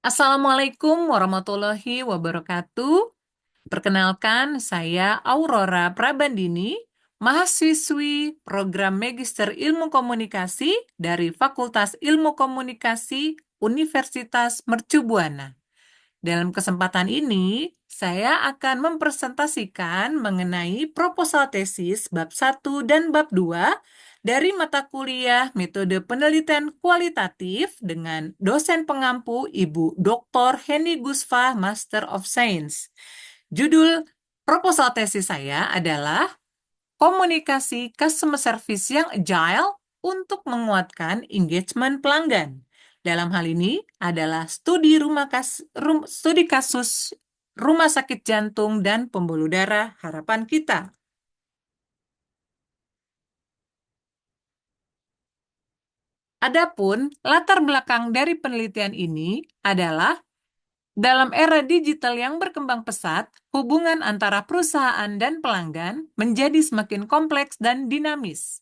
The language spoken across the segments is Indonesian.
Assalamualaikum warahmatullahi wabarakatuh. Perkenalkan, saya Aurora Prabandini, mahasiswi program Magister Ilmu Komunikasi dari Fakultas Ilmu Komunikasi Universitas Mercu Buana. Dalam kesempatan ini, saya akan mempresentasikan mengenai proposal tesis bab 1 dan bab 2 dari mata kuliah Metode Penelitian Kualitatif dengan dosen pengampu Ibu Dr. Heni Gusfa, Master of Science. Judul proposal tesis saya adalah Komunikasi Customer Service yang Agile untuk menguatkan engagement pelanggan. Dalam hal ini adalah studi kasus rumah sakit jantung dan pembuluh darah harapan kita. Adapun latar belakang dari penelitian ini adalah dalam era digital yang berkembang pesat, hubungan antara perusahaan dan pelanggan menjadi semakin kompleks dan dinamis.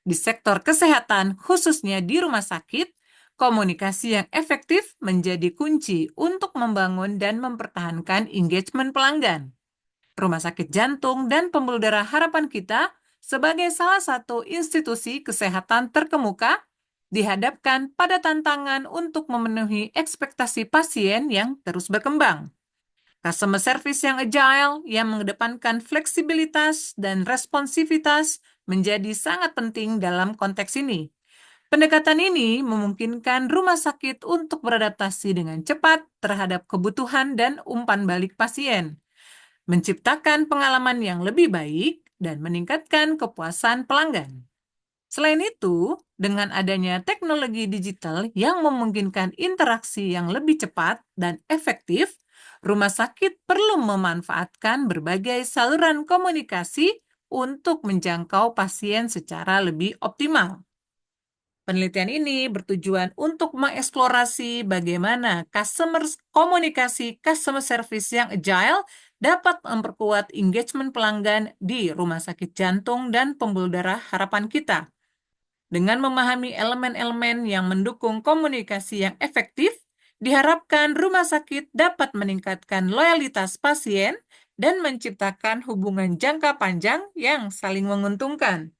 Di sektor kesehatan, khususnya di rumah sakit, komunikasi yang efektif menjadi kunci untuk membangun dan mempertahankan engagement pelanggan. Rumah Sakit Jantung dan Pembuluh Darah Harapan Kita sebagai salah satu institusi kesehatan terkemuka dihadapkan pada tantangan untuk memenuhi ekspektasi pasien yang terus berkembang. Customer service yang agile, yang mengedepankan fleksibilitas dan responsivitas menjadi sangat penting dalam konteks ini. Pendekatan ini memungkinkan rumah sakit untuk beradaptasi dengan cepat terhadap kebutuhan dan umpan balik pasien, menciptakan pengalaman yang lebih baik, dan meningkatkan kepuasan pelanggan. Selain itu, dengan adanya teknologi digital yang memungkinkan interaksi yang lebih cepat dan efektif, rumah sakit perlu memanfaatkan berbagai saluran komunikasi untuk menjangkau pasien secara lebih optimal. Penelitian ini bertujuan untuk mengeksplorasi bagaimana komunikasi customer service yang agile dapat memperkuat engagement pelanggan di rumah sakit jantung dan pembuluh darah harapan kita. Dengan memahami elemen-elemen yang mendukung komunikasi yang efektif, diharapkan rumah sakit dapat meningkatkan loyalitas pasien dan menciptakan hubungan jangka panjang yang saling menguntungkan.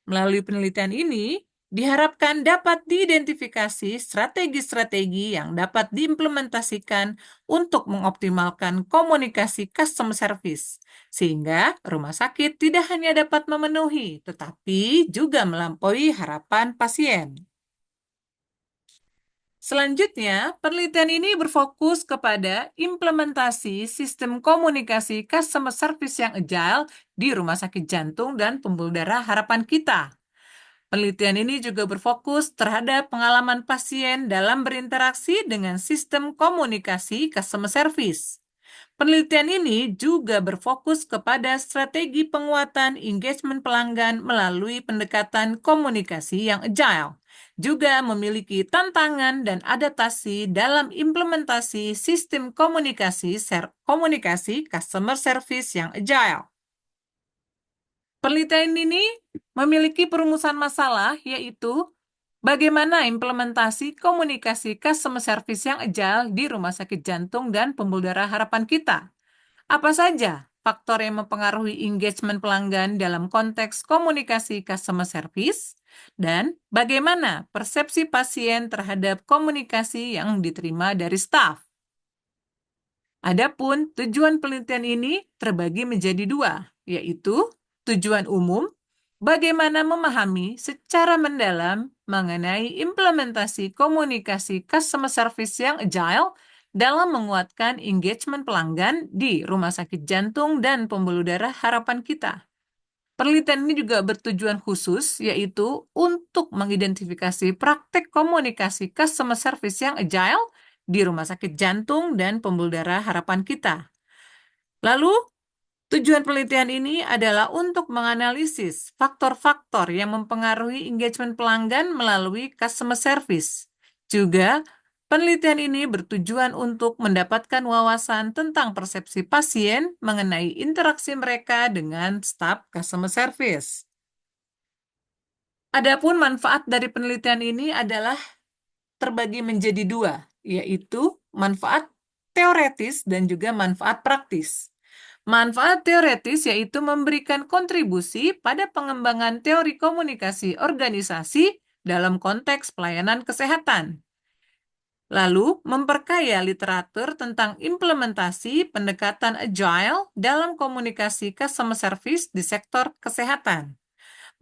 Melalui penelitian ini, diharapkan dapat diidentifikasi strategi-strategi yang dapat diimplementasikan untuk mengoptimalkan komunikasi customer service, sehingga rumah sakit tidak hanya dapat memenuhi, tetapi juga melampaui harapan pasien. Selanjutnya, penelitian ini berfokus kepada implementasi sistem komunikasi customer service yang agile di rumah sakit jantung dan pembuluh darah harapan kita. Penelitian ini juga berfokus terhadap pengalaman pasien dalam berinteraksi dengan sistem komunikasi customer service. Penelitian ini juga berfokus kepada strategi penguatan engagement pelanggan melalui pendekatan komunikasi yang agile. Juga memiliki tantangan dan adaptasi dalam implementasi sistem komunikasi customer service yang agile. Penelitian ini memiliki perumusan masalah, yaitu bagaimana implementasi komunikasi customer service yang agile di rumah sakit jantung dan pembuluh darah harapan kita. Apa saja faktor yang mempengaruhi engagement pelanggan dalam konteks komunikasi customer service, dan bagaimana persepsi pasien terhadap komunikasi yang diterima dari staf. Adapun tujuan penelitian ini terbagi menjadi dua, yaitu tujuan umum, bagaimana memahami secara mendalam mengenai implementasi komunikasi customer service yang agile dalam menguatkan engagement pelanggan di rumah sakit jantung dan pembuluh darah harapan kita. Penelitian ini juga bertujuan khusus, yaitu untuk mengidentifikasi praktek komunikasi customer service yang agile di rumah sakit jantung dan pembuluh darah harapan kita. Lalu, tujuan penelitian ini adalah untuk menganalisis faktor-faktor yang mempengaruhi engagement pelanggan melalui customer service. Juga, penelitian ini bertujuan untuk mendapatkan wawasan tentang persepsi pasien mengenai interaksi mereka dengan staf customer service. Adapun manfaat dari penelitian ini adalah terbagi menjadi dua, yaitu manfaat teoretis dan juga manfaat praktis. Manfaat teoretis yaitu memberikan kontribusi pada pengembangan teori komunikasi organisasi dalam konteks pelayanan kesehatan. Lalu, memperkaya literatur tentang implementasi pendekatan agile dalam komunikasi customer service di sektor kesehatan.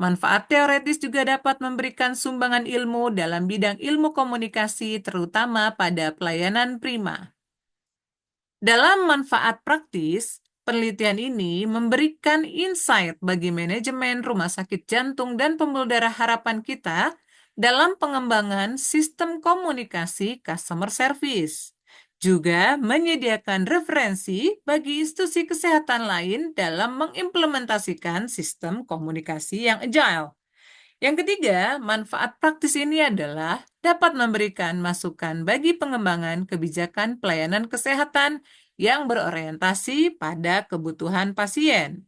Manfaat teoretis juga dapat memberikan sumbangan ilmu dalam bidang ilmu komunikasi, terutama pada pelayanan prima. Dalam manfaat praktis, penelitian ini memberikan insight bagi manajemen rumah sakit jantung dan pembuluh darah harapan kita dalam pengembangan sistem komunikasi customer service. Juga menyediakan referensi bagi institusi kesehatan lain dalam mengimplementasikan sistem komunikasi yang agile. Yang ketiga, manfaat praktis ini adalah dapat memberikan masukan bagi pengembangan kebijakan pelayanan kesehatan yang berorientasi pada kebutuhan pasien.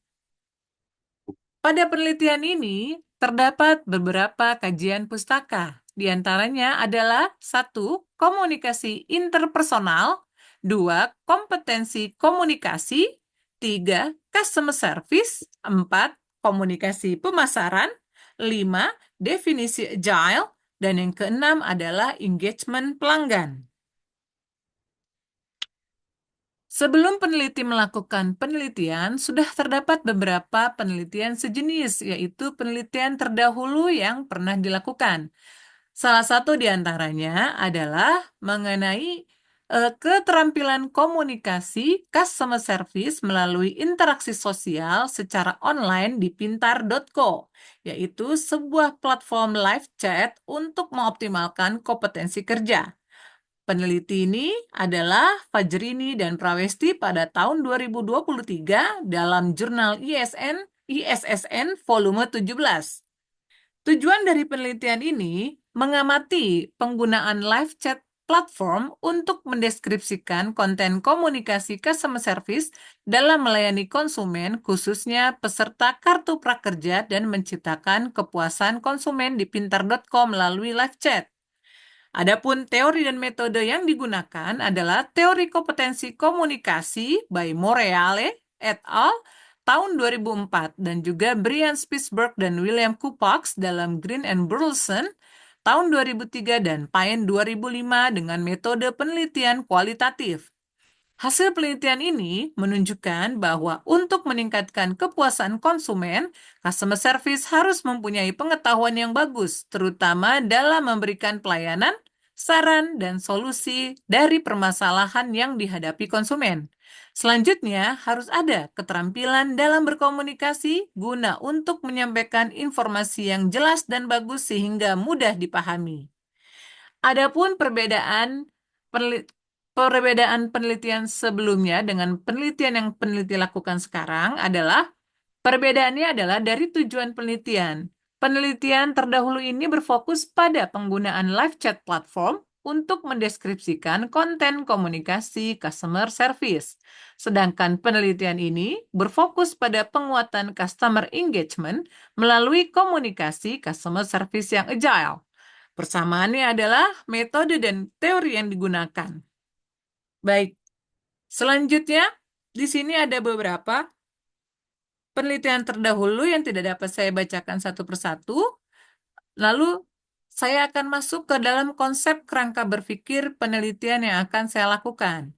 Pada penelitian ini, terdapat beberapa kajian pustaka. Di antaranya adalah 1. Komunikasi interpersonal, 2. Kompetensi komunikasi, 3. Customer service, 4. Komunikasi pemasaran, 5. Definisi agile, dan yang keenam adalah engagement pelanggan. Sebelum peneliti melakukan penelitian, sudah terdapat beberapa penelitian sejenis, yaitu penelitian terdahulu yang pernah dilakukan. Salah satu di antaranya adalah mengenai keterampilan komunikasi customer service melalui interaksi sosial secara online di pintar.co, yaitu sebuah platform live chat untuk mengoptimalkan kompetensi kerja. Peneliti ini adalah Fajrini dan Prawesti pada tahun 2023 dalam jurnal ISSN volume 17. Tujuan dari penelitian ini mengamati penggunaan live chat platform untuk mendeskripsikan konten komunikasi customer service dalam melayani konsumen, khususnya peserta kartu prakerja, dan menciptakan kepuasan konsumen di pintar.com melalui live chat. Adapun teori dan metode yang digunakan adalah teori kompetensi komunikasi by Moreale et al. Tahun 2004 dan juga Brian Spitzberg dan William Kupax dalam Green and Burleson tahun 2003 dan Payne 2005 dengan metode penelitian kualitatif. Hasil penelitian ini menunjukkan bahwa untuk meningkatkan kepuasan konsumen, customer service harus mempunyai pengetahuan yang bagus, terutama dalam memberikan pelayanan, saran, dan solusi dari permasalahan yang dihadapi konsumen. Selanjutnya, harus ada keterampilan dalam berkomunikasi guna untuk menyampaikan informasi yang jelas dan bagus sehingga mudah dipahami. Adapun perbedaan penelitian sebelumnya dengan penelitian yang peneliti lakukan sekarang adalah perbedaannya adalah dari tujuan penelitian. Penelitian terdahulu ini berfokus pada penggunaan live chat platform untuk mendeskripsikan konten komunikasi customer service. Sedangkan penelitian ini berfokus pada penguatan customer engagement melalui komunikasi customer service yang agile. Persamaannya adalah metode dan teori yang digunakan. Baik, selanjutnya di sini ada beberapa penelitian terdahulu yang tidak dapat saya bacakan satu persatu. Lalu saya akan masuk ke dalam konsep kerangka berpikir penelitian yang akan saya lakukan.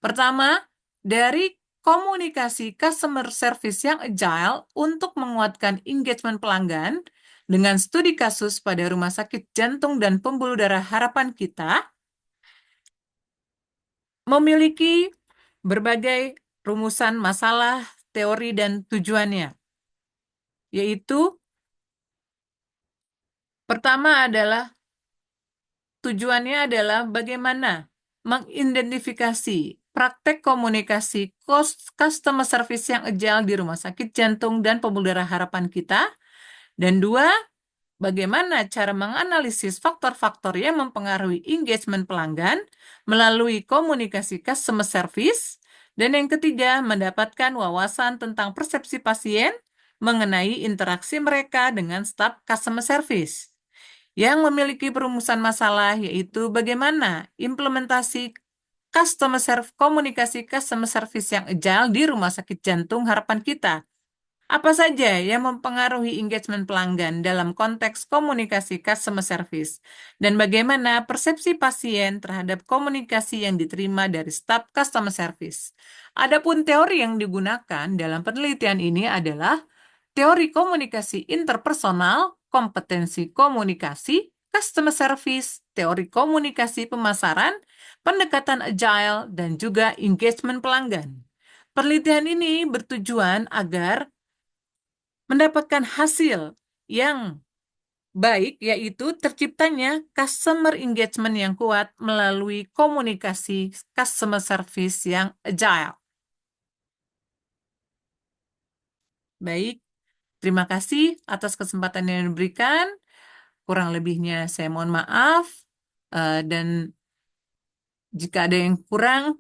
Pertama, dari komunikasi customer service yang agile untuk menguatkan engagement pelanggan dengan studi kasus pada Rumah Sakit Jantung dan Pembuluh Darah Harapan kita, memiliki berbagai rumusan masalah, teori, dan tujuannya. Yaitu, pertama adalah tujuannya adalah bagaimana mengidentifikasi praktek komunikasi customer service yang agile di Rumah Sakit Jantung dan Pembuluh Darah Harapan kita. Dan dua, bagaimana cara menganalisis faktor-faktor yang mempengaruhi engagement pelanggan melalui komunikasi customer service. Dan yang ketiga, mendapatkan wawasan tentang persepsi pasien mengenai interaksi mereka dengan staf customer service yang memiliki perumusan masalah, yaitu bagaimana implementasi komunikasi customer service yang agile di Rumah Sakit Jantung Harapan kita. Apa saja yang mempengaruhi engagement pelanggan dalam konteks komunikasi customer service? Dan bagaimana persepsi pasien terhadap komunikasi yang diterima dari staf customer service? Adapun teori yang digunakan dalam penelitian ini adalah teori komunikasi interpersonal, kompetensi komunikasi, customer service, teori komunikasi pemasaran, pendekatan agile, dan juga engagement pelanggan. Penelitian ini bertujuan agar mendapatkan hasil yang baik, yaitu terciptanya customer engagement yang kuat melalui komunikasi customer service yang agile. Baik, terima kasih atas kesempatan yang diberikan. Kurang lebihnya saya mohon maaf, dan jika ada yang kurang,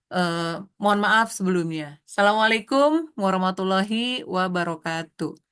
eh, mohon maaf sebelumnya. Assalamualaikum warahmatullahi wabarakatuh.